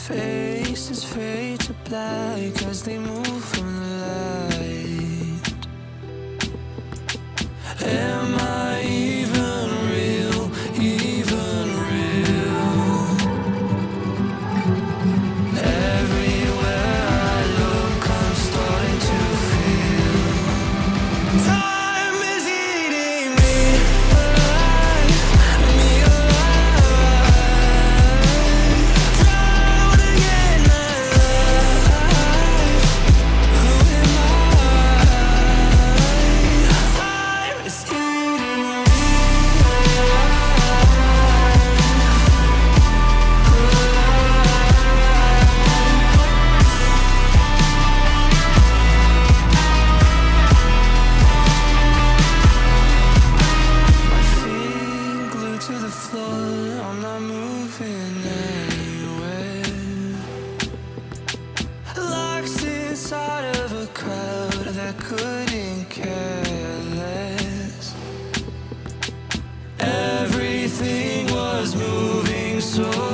Faces fade to black as they move from the light. Am I even real? Even real? Everywhere I look, I'm starting to feel time is eating me alive, me alive. Drowning in my life. Who am I? Time is eating me My feet glued to the floor, I'm not moving anywhere. Locked inside of a crowd that couldn't care less. Everything was moving so